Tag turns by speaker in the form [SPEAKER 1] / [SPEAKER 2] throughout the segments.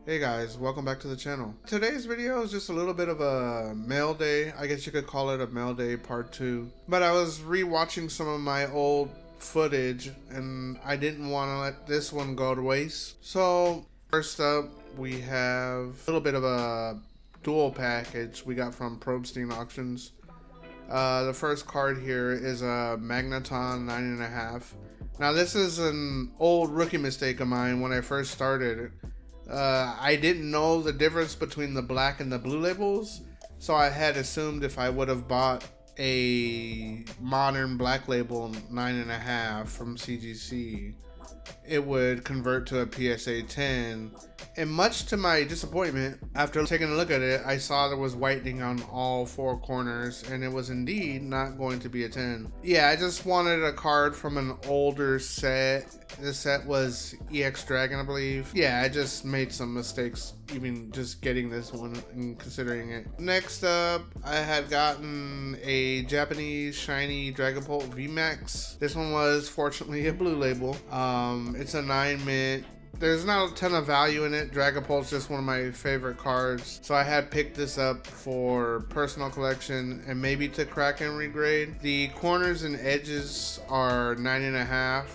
[SPEAKER 1] Hey guys, welcome back to the channel. Today's video is just a little bit of a mail day. I guess you could call it a mail day part 2. But I was re-watching some of my old footage and I didn't want to let this one go to waste. So first up we have a little bit of a dual package we got from Probstein Auctions. The first card here is a Magneton 9.5. Now this is an old rookie mistake of mine when I first started. I didn't know the difference between the black and the blue labels, so I had assumed if I would have bought a modern black label 9.5 from CGC, it would convert to a PSA 10. And much to my disappointment, after taking a look at it, I saw there was whitening on all 4 corners, and it was indeed not going to be a 10. Yeah, I just wanted a card from an older set. This set was EX Dragon, I believe. Yeah, I just made some mistakes even just getting this one and considering it. Next up, I had gotten a Japanese shiny Dragapult VMAX. This one was fortunately a blue label. It's a 9 mint. There's not a ton of value in it. Dragapult's just one of my favorite cards, so I had picked this up for personal collection and maybe to crack and regrade. The corners and edges are 9.5.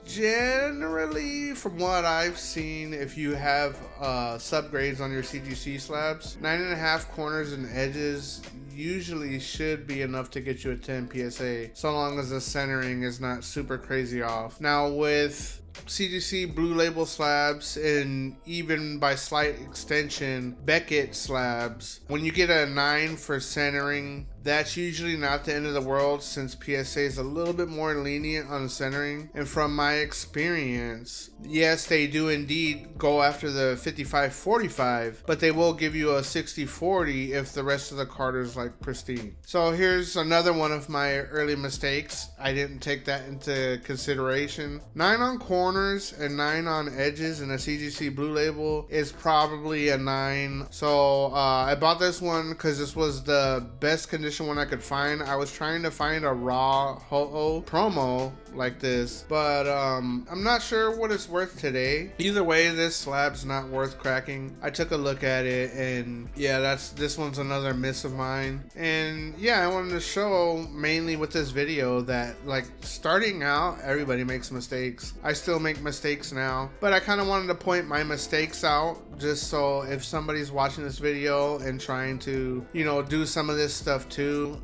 [SPEAKER 1] Generally, from what I've seen, if you have subgrades on your CGC slabs, 9.5 corners and edges usually should be enough to get you a 10 PSA, so long as the centering is not super crazy off. Now with CGC blue label slabs, and even by slight extension Beckett slabs, when you get a 9 for centering, that's usually not the end of the world, since PSA is a little bit more lenient on centering. And from my experience, yes, they do indeed go after the 55-45, but they will give you a 60-40 if the rest of the card is like pristine. So here's another one of my early mistakes. I didn't take that into consideration. 9 on corners and 9 on edges in a CGC blue label is probably a 9. So I bought this one because this was the best condition one I could find. I was trying to find a raw Ho-Oh promo like this, but I'm not sure what it's worth today. Either way, this slab's not worth cracking. I took a look at it, and yeah, this one's another miss of mine. And yeah, I wanted to show mainly with this video that, like, starting out, everybody makes mistakes. I still make mistakes now, but I kind of wanted to point my mistakes out just so if somebody's watching this video and trying to, you know, do some of this stuff too.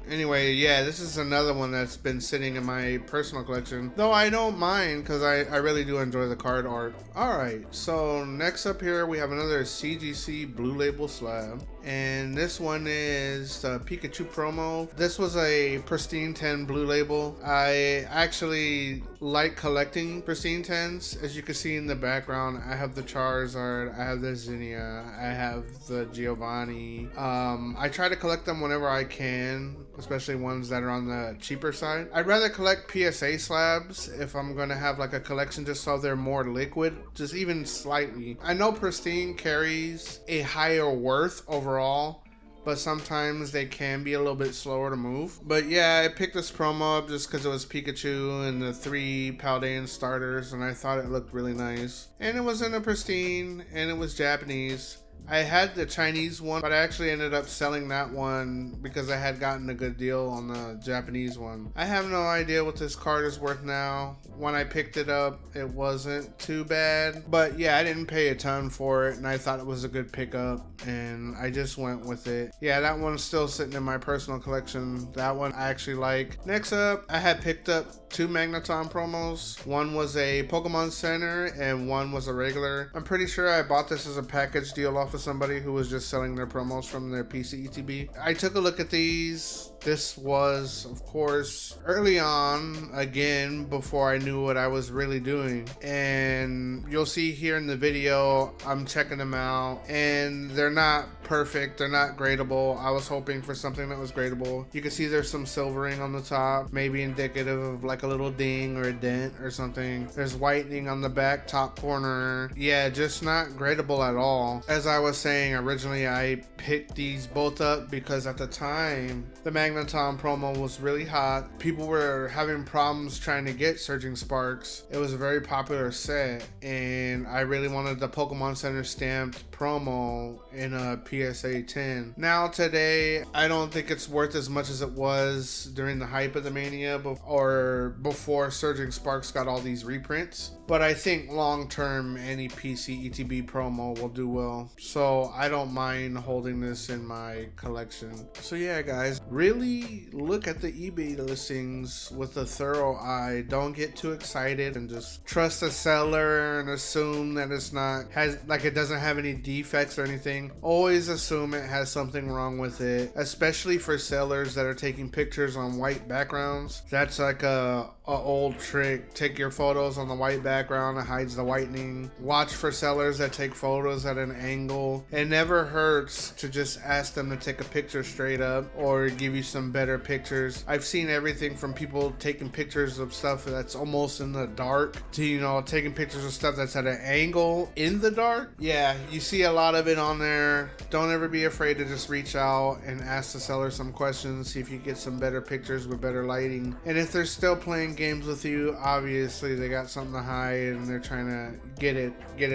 [SPEAKER 1] Anyway, yeah, this is another one that's been sitting in my personal collection, though I don't mind because I really do enjoy the card art. Alright, so next up here we have another CGC blue label slab, and this one is the Pikachu promo. This was a pristine 10 blue label. I actually like collecting pristine 10s. As you can see in the background, I have the Charizard, I have the Zinnia, I have the Giovanni. I try to collect them whenever I can, especially ones that are on the cheaper side. I'd rather collect PSA slabs if I'm gonna have like a collection, just so they're more liquid, just even slightly. I know pristine carries a higher worth overall, but sometimes they can be a little bit slower to move. But yeah, I picked this promo up just because it was Pikachu and the 3 Paldean starters, and I thought it looked really nice. And it was in a pristine, and it was Japanese. I had the Chinese one, but I actually ended up selling that one because I had gotten a good deal on the Japanese one. I have no idea what this card is worth now. When I picked it up, it wasn't too bad, but yeah, I didn't pay a ton for it, and I thought it was a good pickup, and I just went with it. Yeah, that one's still sitting in my personal collection. That one I actually like. Next up, I had picked up 2 Magneton promos. One was a Pokemon Center and one was a regular. I'm pretty sure I bought this as a package deal off of somebody who was just selling their promos from their PC ETB. I took a look at these. This was, of course, early on, again, before I knew what I was really doing. And you'll see here in the video, I'm checking them out, and they're not perfect, they're not gradable. I was hoping for something that was gradable. You can see there's some silvering on the top, maybe indicative of like a little ding or a dent or something. There's whitening on the back top corner. Yeah, just not gradable at all. As I was saying originally, I picked these both up because at the time the Magneton promo was really hot. People were having problems trying to get Surging Sparks. It was a very popular set, and I really wanted the Pokemon Center stamped promo in a PSA 10. Now today, I don't think it's worth as much as it was during the hype of the Mania or before Surging Sparks got all these reprints. But I think long term, any PC ETB promo will do well. So I don't mind holding this in my collection. So yeah, guys, really look at the eBay listings with a thorough eye. Don't get too excited and just trust the seller and assume that it doesn't have any defects or anything. Always assume it has something wrong with it, especially for sellers that are taking pictures on white backgrounds. That's like a old trick. Take your photos on the white background, it hides the whitening. Watch for sellers that take photos at an angle. It never hurts to just ask them to take a picture straight up or give you some better pictures. I've seen everything from people taking pictures of stuff that's almost in the dark to, you know, taking pictures of stuff that's at an angle in the dark. Yeah, you see a lot of it on there. Don't ever be afraid to just reach out and ask the seller some questions, see if you get some better pictures with better lighting. And if they're still playing games with you, obviously they got something to hide and they're trying to get it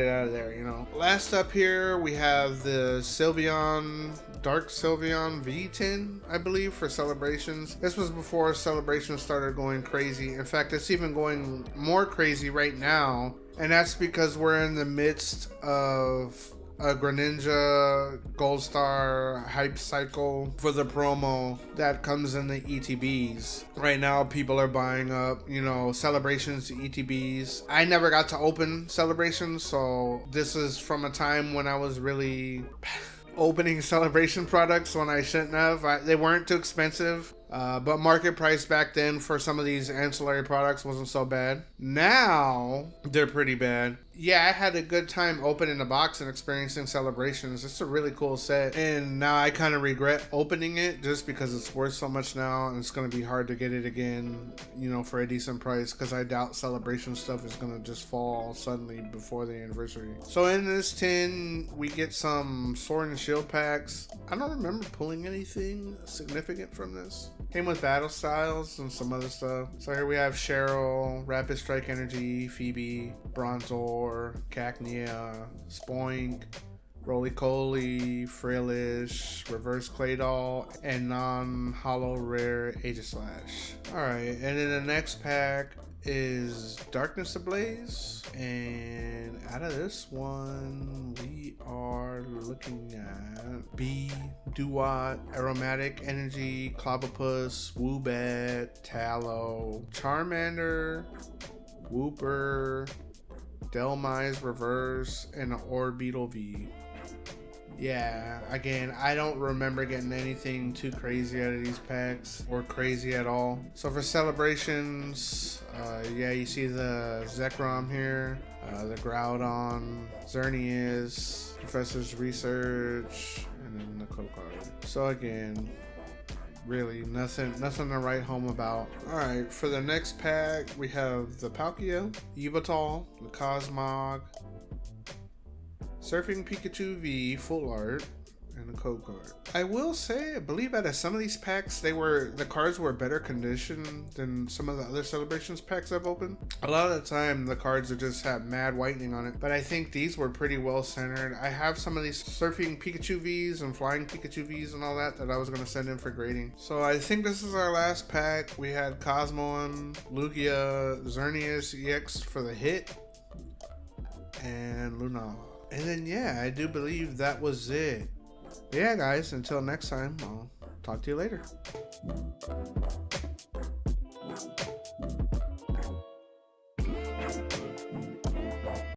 [SPEAKER 1] out of there, you know. Last up here we have the Dark Sylveon V10, I believe, for celebrations. This was before celebrations started going crazy. In fact, it's even going more crazy right now, and that's because we're in the midst of a Greninja Gold Star hype cycle for the promo that comes in the ETBs. Right now, people are buying up, you know, celebrations to ETBs. I never got to open celebrations, so this is from a time when I was really opening celebration products when I shouldn't have. They weren't too expensive. But market price back then for some of these ancillary products wasn't so bad. Now they're pretty bad. Yeah, I had a good time opening the box and experiencing celebrations. It's a really cool set, and now I kind of regret opening it just because it's worth so much now, and it's going to be hard to get it again, you know, for a decent price, because I doubt celebration stuff is going to just fall suddenly before the anniversary. So in this tin, we get some Sword and Shield packs. I don't remember pulling anything significant from this. Came with battle styles and some other stuff. So here we have Cheryl, Rapid Strike Energy, Phoebe, Bronzor, Cacnea, Spoink, Roly-Coly, Frillish, Reverse Claydol, and non-holo rare Aegislash. Alright, and then the next pack is Darkness Ablaze, and out of this one we are looking at B, Duat, Aromatic Energy, Clobbopus, Woobat, Tallow, Charmander, Wooper, Delmise Reverse, and an Orbeetle V. Yeah, again, I don't remember getting anything too crazy out of these packs, or crazy at all. So for celebrations, yeah, you see the Zekrom here, the Groudon, Xerneas, Professor's Research, and then the code card. So again, really nothing to write home about. Alright, for the next pack, we have the Palkia, Yveltal, the Cosmog, Surfing Pikachu V full art, and a code card. I will say, I believe out of some of these packs, the cards were better conditioned than some of the other celebrations packs I've opened. A lot of the time, the cards are just have mad whitening on it, but I think these were pretty well centered. I have some of these Surfing Pikachu Vs and Flying Pikachu Vs and all that I was going to send in for grading. So I think this is our last pack. We had Cosmoem, Lugia, Xerneas EX for the hit, and Lunala. And then, yeah, I do believe that was it. Yeah, guys, until next time, I'll talk to you later.